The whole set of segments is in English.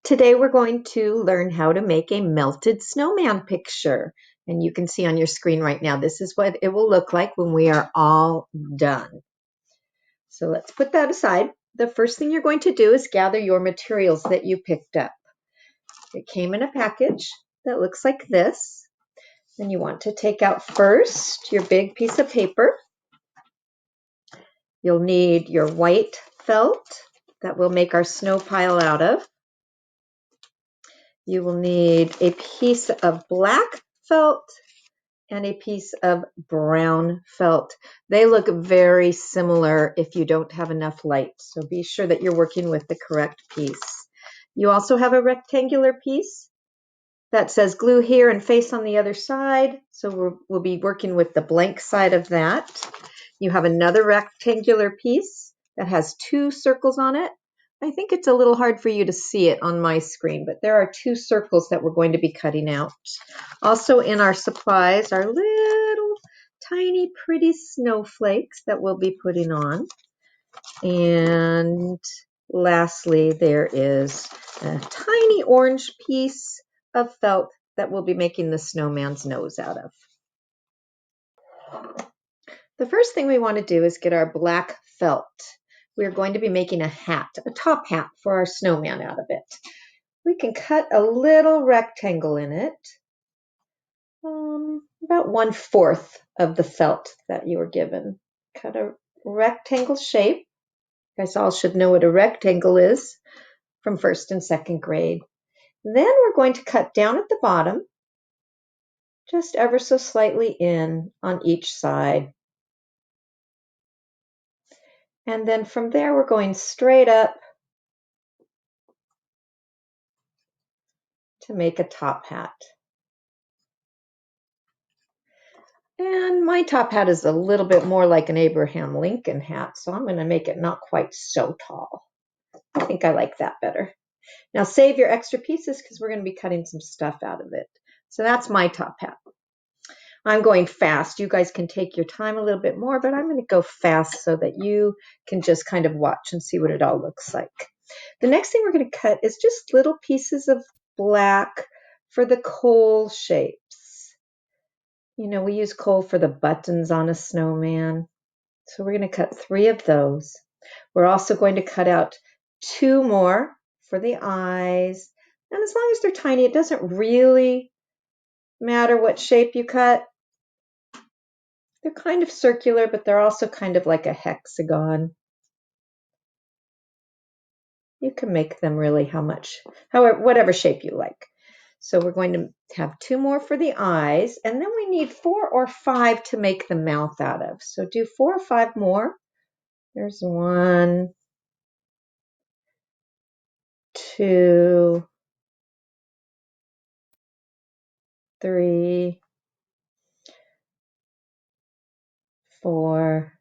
Today we're going to learn how to make a melted snowman picture. And you can see on your screen right now, this is what it will look like when we are all done. So let's put that aside. The first thing you're going to do is gather your materials that you picked up. It came in a package that looks like this. And you want to take out first your big piece of paper. You'll need your white felt that we'll make our snow pile out of. You will need a piece of black felt and a piece of brown felt. They look very similar if you don't have enough light, so be sure that you're working with the correct piece. You also have a rectangular piece that says glue here and face on the other side, so we'll be working with the blank side of that. You have another rectangular piece that has two circles on it. I think it's a little hard for you to see it on my screen, but there are two circles that we're going to be cutting out. Also in our supplies are little tiny pretty snowflakes that we'll be putting on. And lastly, there is a tiny orange piece of felt that we'll be making the snowman's nose out of. The first thing we want to do is get our black felt. We're going to be making a hat, a top hat for our snowman out of it. We can cut a little rectangle in it, about 1/4 of the felt that you were given. Cut a rectangle shape. You guys all should know what a rectangle is from first and second grade. Then we're going to cut down at the bottom, just ever so slightly in on each side. And then from there, we're going straight up to make a top hat. And my top hat is a little bit more like an Abraham Lincoln hat, so I'm going to make it not quite so tall. I think I like that better. Now save your extra pieces because we're going to be cutting some stuff out of it. So that's my top hat. I'm going fast. You guys can take your time a little bit more, but I'm going to go fast so that you can just kind of watch and see what it all looks like. The next thing we're going to cut is just little pieces of black for the coal shapes. You know, we use coal for the buttons on a snowman. So we're going to cut 3 of those. We're also going to cut out 2 more for the eyes. And as long as they're tiny, it doesn't really matter what shape you cut. They're kind of circular, but they're also kind of like a hexagon. You can make them really however, whatever shape you like. So we're going to have 2 more for the eyes, and then we need 4 or 5 to make the mouth out of. So do 4 or 5 more. There's 1, 2, 3, 4.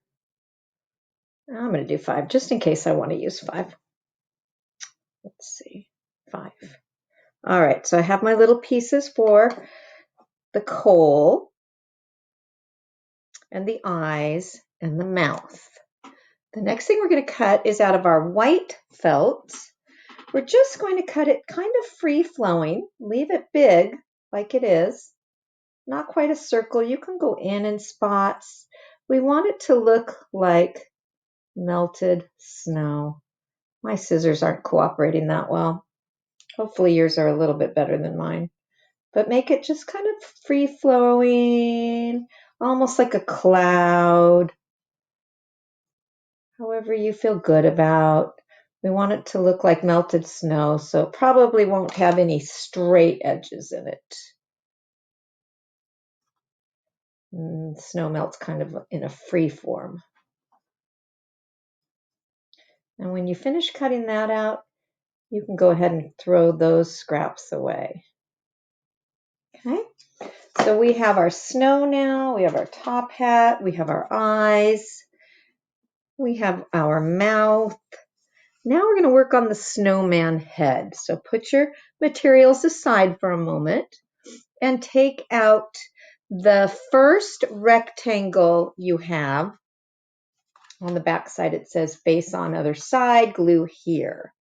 I'm going to do 5 just in case I want to use 5. Let's see, 5. All right, so I have my little pieces for the coal and the eyes and the mouth. The next thing we're going to cut is out of our white felt. We're just going to cut it kind of free flowing. Leave it big like it is. Not quite a circle. You can go in spots. We want it to look like melted snow. My scissors aren't cooperating that well. Hopefully yours are a little bit better than mine. But make it just kind of free flowing, almost like a cloud. However you feel good about. We want it to look like melted snow, so it probably won't have any straight edges in it. Snow melts kind of in a free form. And when you finish cutting that out, you can go ahead and throw those scraps away. Okay, so we have our snow now, we have our top hat, we have our eyes, we have our mouth. Now we're going to work on the snowman head. So put your materials aside for a moment and take out the first rectangle you have. On the back side it says face on other side, glue here.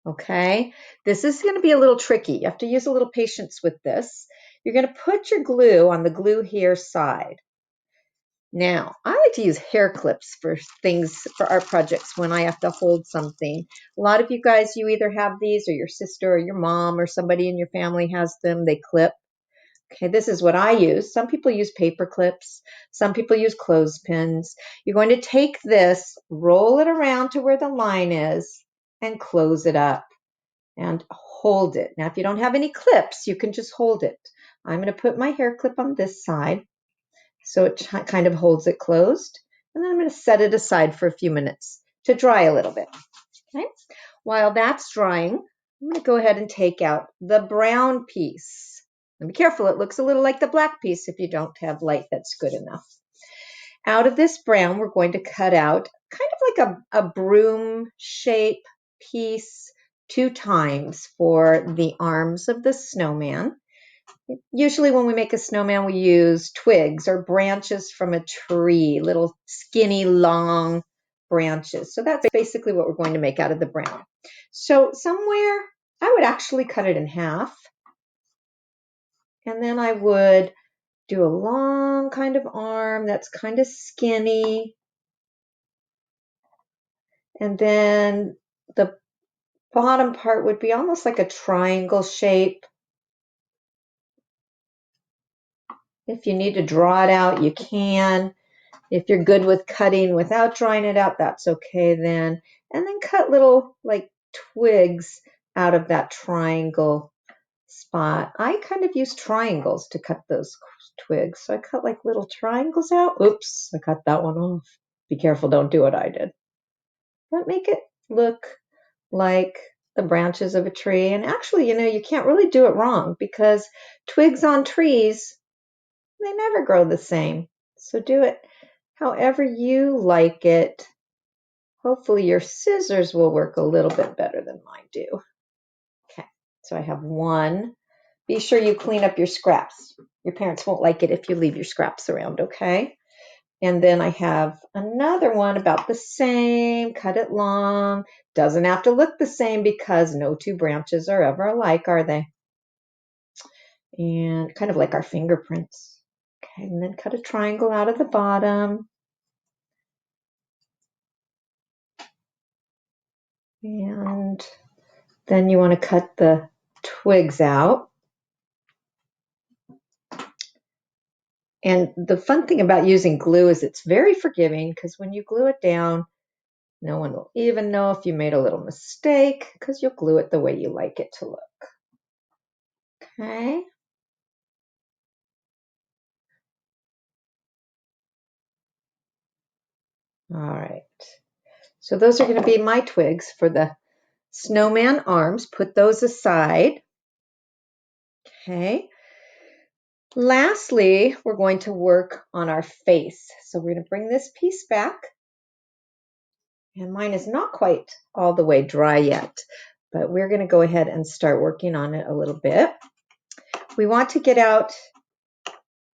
Okay, this is going to be a little tricky. You have to use a little patience with this. You're going to put your glue on the glue here side. Now, I like to use hair clips for things, for art projects when I have to hold something. A lot of you guys, you either have these or your sister or your mom or somebody in your family has them. They clip. Okay, this is what I use. Some people use paper clips. Some people use clothespins. You're going to take this, roll it around to where the line is, and close it up and hold it. Now, if you don't have any clips, you can just hold it. I'm going to put my hair clip on this side so it kind of holds it closed. And then I'm going to set it aside for a few minutes to dry a little bit. Okay. While that's drying, I'm going to go ahead and take out the brown piece. And be careful, it looks a little like the black piece if you don't have light that's good enough. Out of this brown, we're going to cut out kind of like a broom shape piece 2 times for the arms of the snowman. Usually when we make a snowman, we use twigs or branches from a tree, little skinny, long branches. So that's basically what we're going to make out of the brown. So somewhere, I would actually cut it in half. And then I would do a long kind of arm that's kind of skinny. And then the bottom part would be almost like a triangle shape. If you need to draw it out, you can. If you're good with cutting without drawing it out, that's okay then. And then cut little like twigs out of that triangle spot. I kind of use triangles to cut those twigs. So I cut like little triangles out. Oops, I cut that one off. Be careful, don't do what I did. But make it look like the branches of a tree. And actually, you can't really do it wrong because twigs on trees, they never grow the same. So do it however you like it. Hopefully your scissors will work a little bit better than mine do. Okay, so I have one. Be sure you clean up your scraps. Your parents won't like it if you leave your scraps around, okay? And then I have another one about the same, cut it long. Doesn't have to look the same because no 2 branches are ever alike, are they? And kind of like our fingerprints. Okay, and then cut a triangle out of the bottom. And then you want to cut the twigs out. And the fun thing about using glue is it's very forgiving because when you glue it down, no one will even know if you made a little mistake because you'll glue it the way you like it to look. Okay. All right. So those are going to be my twigs for the snowman arms. Put those aside. Okay. Lastly, we're going to work on our face. So we're going to bring this piece back. And mine is not quite all the way dry yet, but we're going to go ahead and start working on it a little bit. We want to get out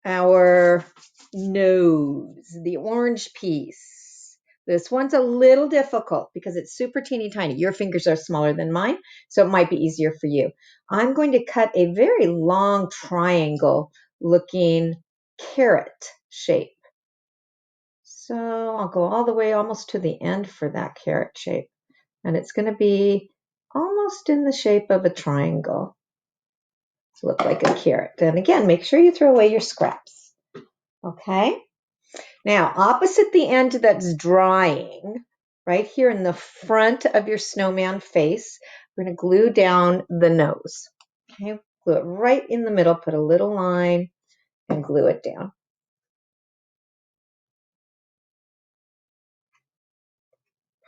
our nose, the orange piece. This one's a little difficult because it's super teeny tiny. Your fingers are smaller than mine, so it might be easier for you. I'm going to cut a very long triangle looking carrot shape. So I'll go all the way almost to the end for that carrot shape. And it's going to be almost in the shape of a triangle. Look like a carrot. And again, make sure you throw away your scraps. Okay. Now, opposite the end that's drying, right here in the front of your snowman face, we're going to glue down the nose. Okay. Glue it right in the middle, put a little line and glue it down.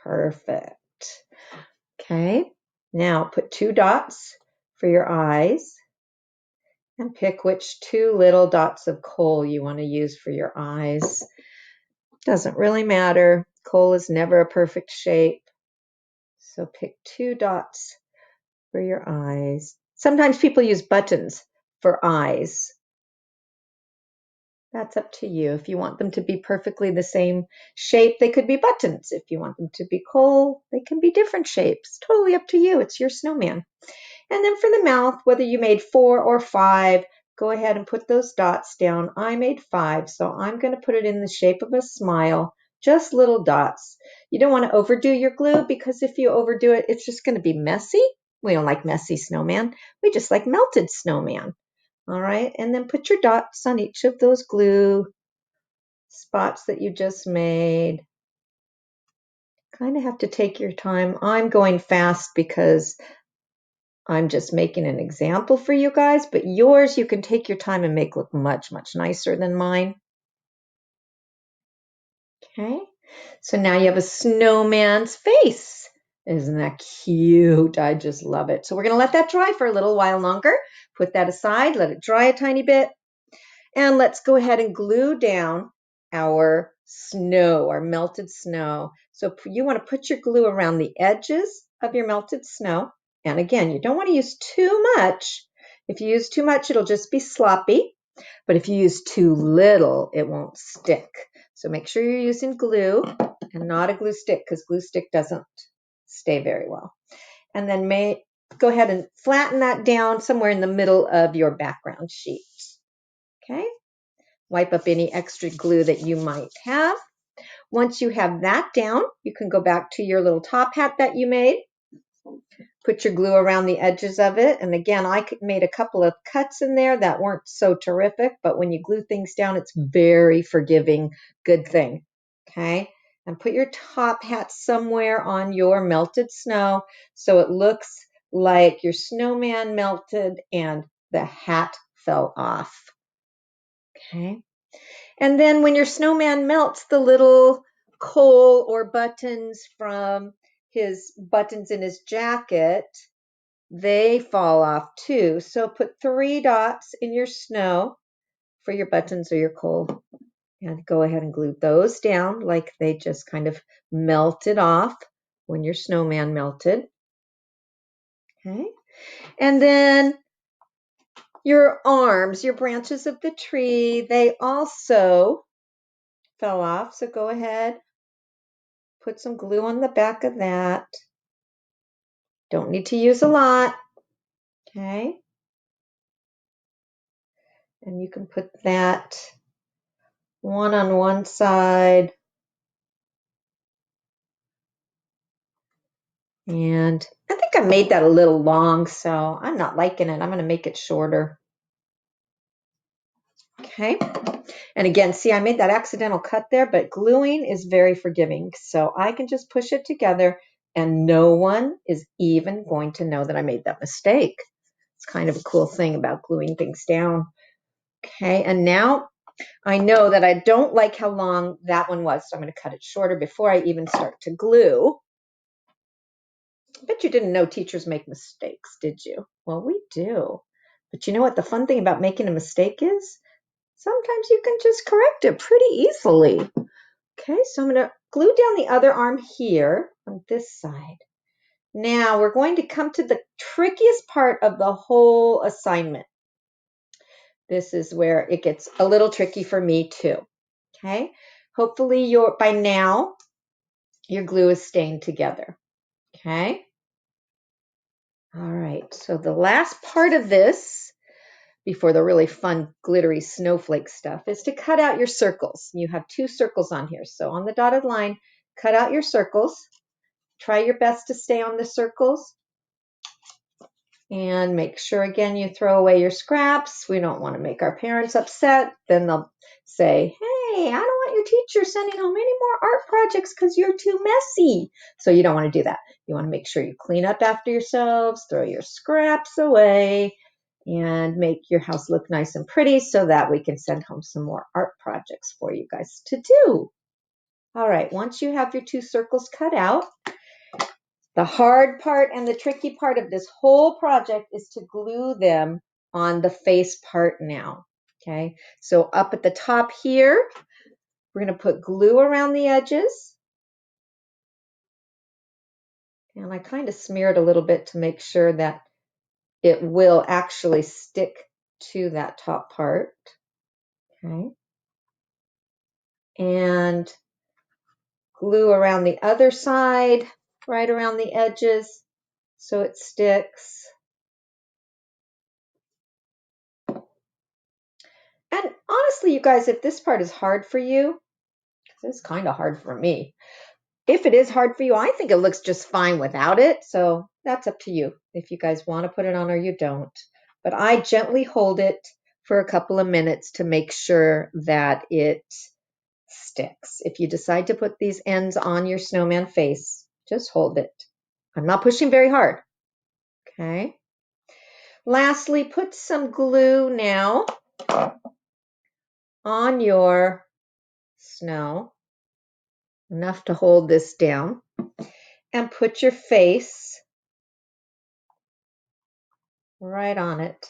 Perfect. Okay. Now put 2 dots for your eyes. And pick which 2 little dots of coal you want to use for your eyes. Doesn't really matter. Coal is never a perfect shape. So pick 2 dots for your eyes. Sometimes people use buttons for eyes. That's up to you. If you want them to be perfectly the same shape, they could be buttons. If you want them to be coal, they can be different shapes. Totally up to you. It's your snowman. And then for the mouth, whether you made 4 or 5, go ahead and put those dots down. I made 5, so I'm going to put it in the shape of a smile, just little dots. You don't want to overdo your glue because if you overdo it, it's just going to be messy. We don't like messy snowman. We just like melted snowman. All right, and then put your dots on each of those glue spots that you just made. Kind of have to take your time. I'm going fast because I'm just making an example for you guys, but yours you can take your time and make look much, much nicer than mine. Okay, so now you have a snowman's face. Isn't that cute? I just love it. So we're going to let that dry for a little while longer. Put that aside, let it dry a tiny bit. And let's go ahead and glue down our snow, our melted snow. So you want to put your glue around the edges of your melted snow. And again, you don't want to use too much. If you use too much, it'll just be sloppy. But if you use too little, it won't stick. So make sure you're using glue and not a glue stick because glue stick doesn't stay very well. And then go ahead and flatten that down somewhere in the middle of your background sheet. Okay. Wipe up any extra glue that you might have. Once you have that down, you can go back to your little top hat that you made. Put your glue around the edges of it. And again, I made a couple of cuts in there that weren't so terrific, but when you glue things down, it's very forgiving, good thing. Okay. And put your top hat somewhere on your melted snow so it looks like your snowman melted and the hat fell off. Okay. And then when your snowman melts, the little coal or buttons from his buttons in his jacket, they fall off too. So put 3 dots in your snow for your buttons or your coal. And go ahead and glue those down like they just kind of melted off when your snowman melted. Okay. And then your arms, your branches of the tree, they also fell off. So go ahead. Put some glue on the back of that. Don't need to use a lot. Okay. And you can put that one on one side. And I think I made that a little long, so I'm not liking it. I'm going to make it shorter. Okay. And again, see, I made that accidental cut there, but gluing is very forgiving. So I can just push it together and no one is even going to know that I made that mistake. It's kind of a cool thing about gluing things down. Okay. And now I know that I don't like how long that one was, so I'm going to cut it shorter before I even start to glue. I bet you didn't know teachers make mistakes, did you? Well, we do. But you know what the fun thing about making a mistake is? Sometimes you can just correct it pretty easily. Okay, so I'm going to glue down the other arm here on this side. Now we're going to come to the trickiest part of the whole assignment. This is where it gets a little tricky for me too. Okay, hopefully by now your glue is staying together. Okay. All right, so the last part of this before the really fun glittery snowflake stuff is to cut out your circles. You have 2 circles on here. So on the dotted line, cut out your circles. Try your best to stay on the circles. And make sure, again, you throw away your scraps. We don't want to make our parents upset. Then they'll say, hey, I don't want your teacher sending home any more art projects because you're too messy. So you don't want to do that. You want to make sure you clean up after yourselves, throw your scraps away, and make your house look nice and pretty so that we can send home some more art projects for you guys to do. All right, once you have your 2 circles cut out, the hard part and the tricky part of this whole project is to glue them on the face part now. Okay, so up at the top here, we're going to put glue around the edges. And I kind of smeared a little bit to make sure that it will actually stick to that top part. Okay. and glue around the other side, right around the edges so it sticks. And honestly, you guys, if this part is hard for you, because it's kind of hard for me, if it is hard for you, I think it looks just fine without it. So that's up to you if you guys want to put it on or you don't. But I gently hold it for a couple of minutes to make sure that it sticks. If you decide to put these ends on your snowman face, just hold it. I'm not pushing very hard. Okay. Lastly, put some glue now on your snow, enough to hold this down, and put your face right on it.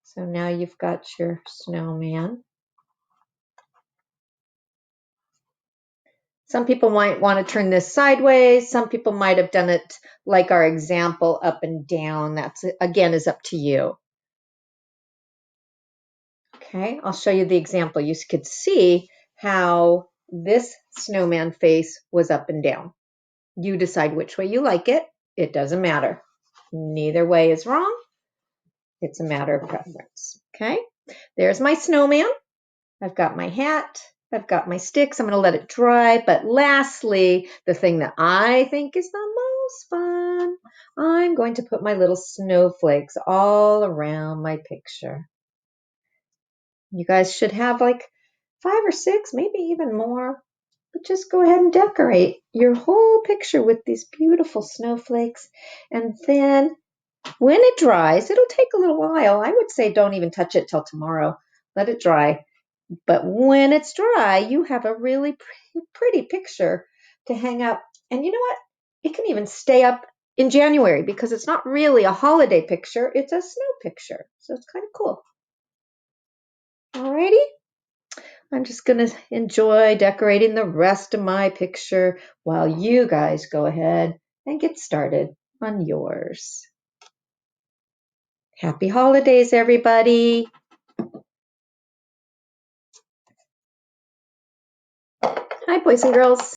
So now you've got your snowman. Some people might want to turn this sideways. Some people might have done it like our example, up and down. That's, again, is up to you. Okay, I'll show you the example. You could see how this snowman face was up and down. You decide which way you like it. It doesn't matter. Neither way is wrong. It's a matter of preference. Okay, there's my snowman. I've got my hat. I've got my sticks. I'm going to let it dry. But lastly, the thing that I think is the most fun, I'm going to put my little snowflakes all around my picture. You guys should have like 5 or 6, maybe even more. But just go ahead and decorate your whole picture with these beautiful snowflakes. And then when it dries, it'll take a little while. I would say don't even touch it till tomorrow. Let it dry. But when it's dry, you have a really pretty picture to hang up. And you know what? It can even stay up in January because it's not really a holiday picture. It's a snow picture. So it's kind of cool. Alrighty. I'm just going to enjoy decorating the rest of my picture while you guys go ahead and get started on yours. Happy holidays, everybody. Hi, boys and girls.